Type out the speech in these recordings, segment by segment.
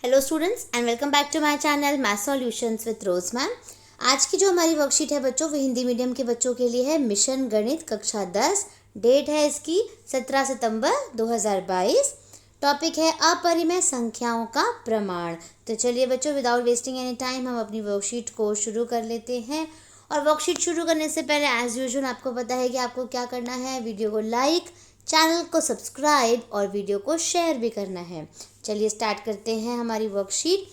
Hello students and welcome back to my channel math solutions with Rose ma'am. आज की जो हमारी worksheet है बच्चों, वो हिंदी मीडियम के बच्चों के लिए है। मिशन गणित कक्षा 10। डेट है इसकी 17 सितंबर 2022। टॉपिक है अपरिमेय संख्याओं का प्रमाण। तो चलिए बच्चों, विदाउट वेस्टिंग एनी टाइम हम अपनी वर्कशीट को शुरू कर लेते हैं। और वर्कशीट शुरू करने से पहले एज यूजुअल आपको पता है कि आपको क्या करना है। वीडियो को लाइक, चैनल को सब्सक्राइब और वीडियो को शेयर भी करना है। चलिए स्टार्ट करते हैं हमारी वर्कशीट।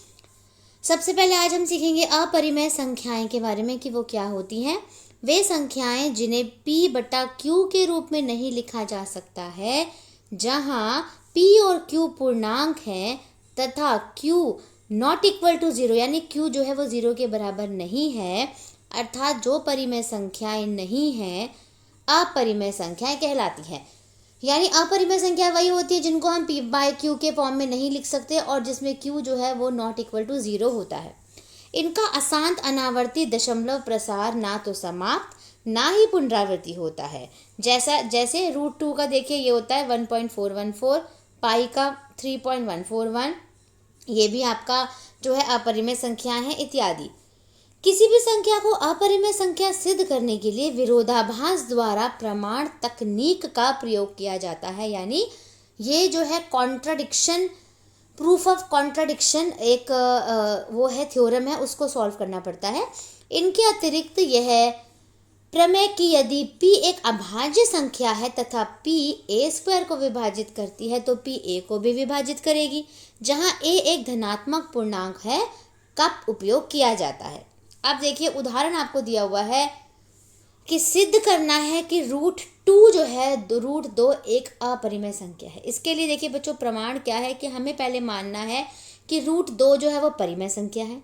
सबसे पहले आज हम सीखेंगे अपरिमेय संख्याएं के बारे में कि वो क्या होती हैं। वे संख्याएं जिन्हें p बटा q के रूप में नहीं लिखा जा सकता है, जहां p और q पूर्णांक हैं तथा q नॉट इक्वल टू 0 यानी q जो है वो 0 के बराबर नहीं है, अर्थात जो परिमेय संख्याएं नहीं हैं, अपरिमेय संख्याएं कहलाती हैं। यानी अपरिमेय संख्या वही होती है जिनको हम p बाय q के फॉर्म में नहीं लिख सकते और जिसमें q जो है वो नॉट इक्वल टू 0 होता है। इनका अशांत अनावर्ती दशमलव प्रसार ना तो समाप्त ना ही पुनरावृत्ति होता है। जैसे √2 का देखिए ये होता है 1.414, पाई का 3.141, ये भी आपका जो है अपरिमेय संख्या है इत्यादि। किसी भी संख्या को अपरिमेय संख्या सिद्ध करने के लिए विरोधाभास द्वारा प्रमाण तकनीक का प्रयोग किया जाता है। यानी ये जो है कॉन्ट्राडिक्शन, प्रूफ ऑफ कॉन्ट्राडिक्शन एक वो है, थ्योरम है, उसको सॉल्व करना पड़ता है। इनके अतिरिक्त यह प्रमेय कि यदि p एक अभाज्य संख्या है तथा p a² को विभाजित करती है तो p a को भी विभाजित करेगी, जहां a एक धनात्मक पूर्णांक है, का उपयोग किया जाता है। अब देखिए उदाहरण आपको दिया हुआ है कि सिद्ध करना है कि √2 जो है √2 एक अपरिमेय संख्या है। इसके लिए देखिए बच्चों प्रमाण क्या है कि हमें पहले मानना है कि √2 जो है वो परिमेय संख्या है,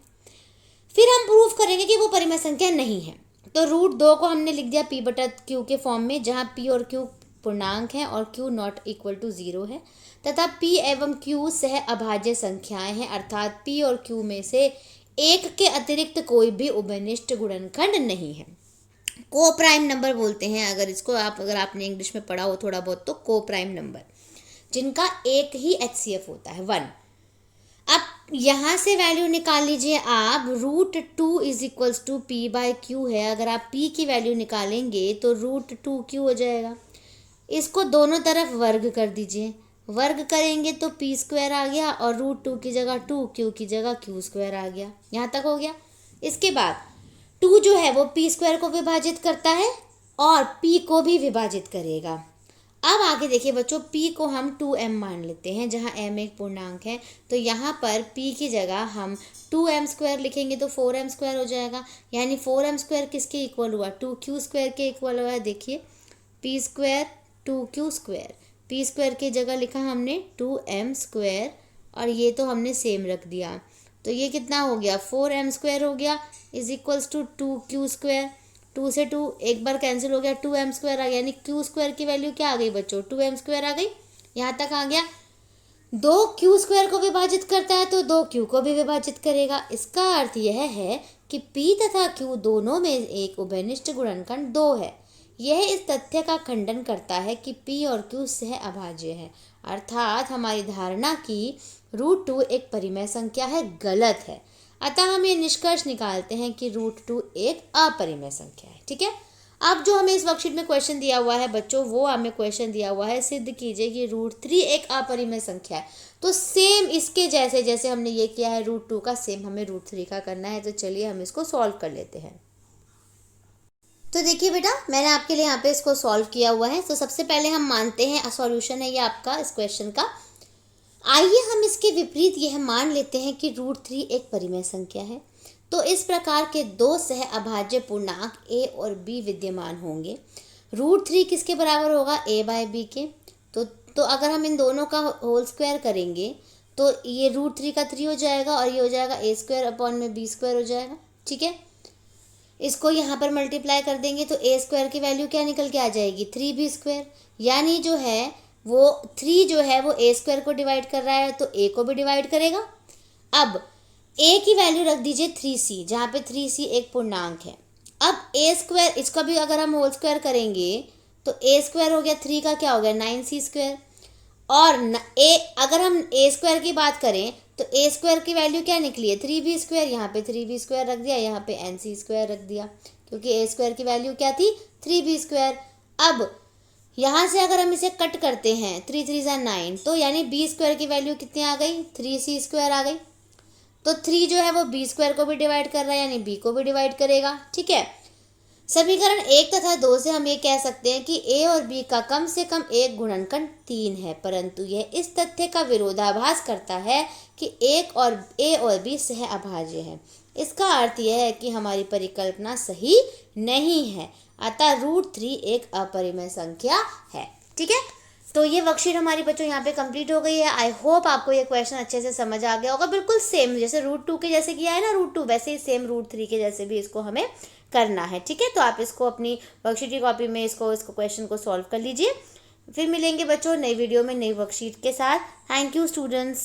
फिर हम प्रूफ करेंगे कि वो परिमेय संख्या नहीं है। तो √2 को हमने लिख दिया p बटा q के फॉर्म में, जहाँ p और q पूर्णांक हैं और q नॉट इक्वल टू 0 है, तथा p एवं q सह अभाज्य संख्याएं हैं, अर्थात p और q में से एक के अतिरिक्त कोई भी उभयनिष्ठ गुणनखंड नहीं है। को प्राइम नंबर बोलते हैं अगर इसको अगर आपने इंग्लिश में पढ़ा हो थोड़ा बहुत, तो को प्राइम नंबर जिनका एक ही HCF होता है 1। अब यहाँ से वैल्यू निकाल लीजिए आप। √2 is equals to p by q है। अगर आप p की वैल्यू निकालेंगे तो √2q हो जाएगा। इसको दोनों तरफ वर्ग कर दीजिए। वर्ग करेंगे तो p² आ गया और √2 की जगह 2, q की जगह q² आ गया। यहाँ तक हो गया। इसके बाद 2 जो है वो p² को विभाजित करता है और p को भी विभाजित करेगा। अब आगे देखिए बच्चों, p को हम 2m मान लेते हैं, जहाँ m एक पूर्णांक है। तो यहाँ पर p की जगह हम 2m² लिखेंगे तो 4m² हो जाएगा। यानी 4m² किसके इक्वल हुआ? 2q² के इक्वल हुआ है। देखिए p² 2q², p² की जगह लिखा हमने 2m² और ये तो हमने सेम रख दिया। तो ये कितना हो गया? 4m² हो गया इज इक्वल्स टू 2q²। 2 से 2 एक बार कैंसिल हो गया, 2m² आ गया। यानी q² की वैल्यू क्या आ गई बच्चों? 2m² आ गई। यहाँ तक आ गया। 2q² को विभाजित करता है तो 2q को भी विभाजित करेगा। इसका अर्थ यह है कि p तथा q दोनों में एक उभयनिष्ठ गुणनखंड 2 है। यह इस तथ्य का खंडन करता है कि p और q सह अभाज्य है, अर्थात हमारी धारणा कि √2 एक परिमेय संख्या है गलत है। अतः हम ये निष्कर्ष निकालते हैं कि √2 एक अपरिमेय संख्या है। ठीक है। अब जो हमें इस वर्कशीट में क्वेश्चन दिया हुआ है बच्चों, वो हमें क्वेश्चन दिया हुआ है सिद्ध कीजिए कि √3 एक अपरिमेय संख्या है। तो सेम इसके जैसे हमने ये किया है √2 का, सेम हमें √3 का करना है। तो चलिए हम इसको सॉल्व कर लेते हैं। तो देखिए बेटा, मैंने आपके लिए यहाँ पे इसको सॉल्व किया हुआ है। तो सबसे पहले हम मानते हैं सॉल्यूशन है ये आपका इस क्वेश्चन का। आइए हम इसके विपरीत यह मान लेते हैं कि √3 एक परिमेय संख्या है। तो इस प्रकार के दो सह अभाज्य पूर्णांक a और b विद्यमान होंगे। √3 किसके बराबर होगा? a बाय b के। तो अगर हम इन दोनों का होल स्क्वायर करेंगे तो ये √3 का 3 हो जाएगा और ये हो जाएगा a² अपॉन में b² हो जाएगा। ठीक है। इसको यहाँ पर मल्टीप्लाई कर देंगे तो a² की वैल्यू क्या निकल के आ जाएगी? 3b²। यानी जो है वो 3 जो है वो a² को डिवाइड कर रहा है तो a को भी डिवाइड करेगा। अब a की वैल्यू रख दीजिए 3c, जहाँ पे 3c एक पूर्णांक है। अब a², इसका भी अगर हम होल स्क्वायर करेंगे तो a² हो गया, 3 का क्या हो गया? 9c²। और अगर हम a² की बात करें तो तो ए स्क्वायर की वैल्यू क्या निकली है 3b², यहाँ पे 3b² रख दिया, यहाँ पे nc² रख दिया, क्योंकि ए स्क्वायर की वैल्यू क्या थी 3b²। अब यहाँ से अगर हम इसे कट करते हैं 3 3 9, तो यानी b² की वैल्यू कितनी आ गई 3c² आ गई। तो 3 जो है वो b² को भी डिवाइड कर रहा है, यानी b को भी डिवाइड करेगा। ठीक है, समीकरण 1 तथा 2 से हम ये कह सकते हैं कि a और b का कम से कम एक गुणनखंड 3 है, परंतु यह इस तथ्य का विरोधाभास करता है कि a और b सह अभाज्य है। इसका अर्थ यह है कि हमारी परिकल्पना सही नहीं है, अतः √3 एक अपरिमेय संख्या है। ठीक है, तो ये वर्कशीट हमारी बच्चों यहाँ पे कंप्लीट हो गई है। आई होप आपको ये क्वेश्चन अच्छे से समझ आ गया होगा। बिल्कुल सेम जैसे √2 के जैसे किया है ना √2, वैसे ही सेम √3 के जैसे भी इसको हमें करना है। ठीक है, तो आप इसको अपनी वर्कशीट की कॉपी में इसको क्वेश्चन को सॉल्व कर लीजिए। फिर मिलेंगे बच्चों नई वीडियो में नई वर्कशीट के साथ। Thank you students.